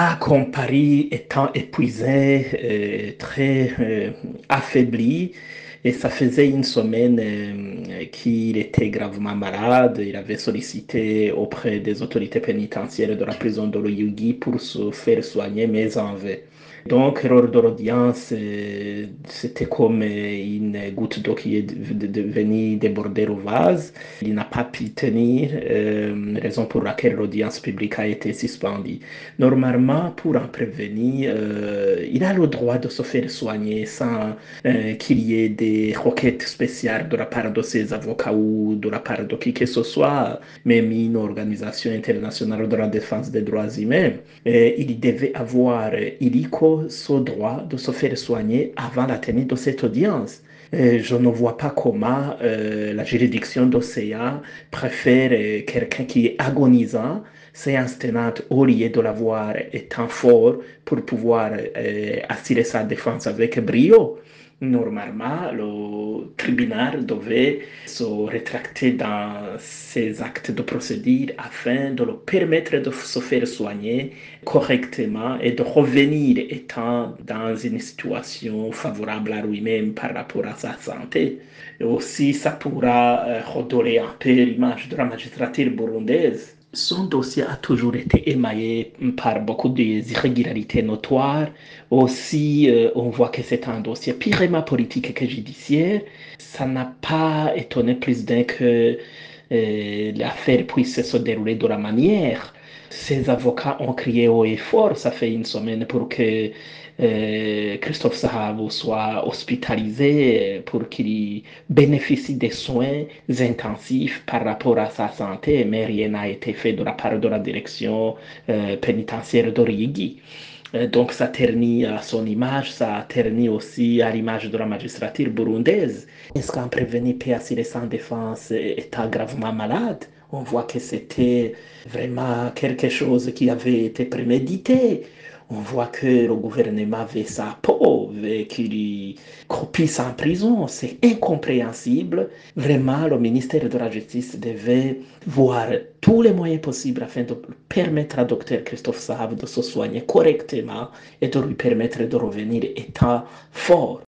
là, comme Paris étant épuisé, très affaibli, et ça faisait une semaine qu'il était gravement malade. Il avait sollicité auprès des autorités pénitentiaires de la prison de l'Oyugi pour se faire soigner, mais en vain. Donc, lors de l'audience, c'était comme une goutte d'eau qui est venue déborder au vase. Il n'a pas pu tenir, raison pour laquelle l'audience publique a été suspendue. Normalement, pour en prévenir, il a le droit de se faire soigner sans qu'il y ait des requêtes spéciales de la part de ses avocats ou de la part de qui que ce soit, même une organisation internationale de la défense des droits humains. Il devait avoir illico ce droit de se faire soigner avant la tenue de cette audience. Je ne vois pas comment la juridiction d'Océan préfère quelqu'un qui est agonisant, séance tenante, au lieu de l'avoir étant fort pour pouvoir assurer sa défense avec brio. Normalement, le tribunal devait se rétracter dans ses actes de procédure afin de le permettre de se faire soigner correctement et de revenir étant dans une situation favorable à lui-même par rapport à sa santé. Et aussi, ça pourra redorer un peu l'image de la magistrature burundaise. Son dossier a toujours été émaillé par beaucoup d'irrégularités notoires. Aussi, on voit que c'est un dossier purement politique que judiciaire. Ça n'a pas étonné plus d'un que l'affaire puisse se dérouler de la manière. Ses avocats ont crié haut et fort, ça fait une semaine, pour que Christophe Sahavou soit hospitalisé, pour qu'il bénéficie des soins intensifs par rapport à sa santé, mais rien n'a été fait de la part de la direction pénitentiaire d'Origi. Donc ça ternit à son image, ça ternit aussi à l'image de la magistrature burundaise. Est-ce qu'un prévenu peut assurer sans défense étant gravement malade? On voit que c'était vraiment quelque chose qui avait été prémédité. On voit que le gouvernement veut sa peau, veut qu'il croupisse en prison. C'est incompréhensible. Vraiment, le ministère de la Justice devait voir tous les moyens possibles afin de permettre à Dr Christophe Sahav de se soigner correctement et de lui permettre de revenir étant fort.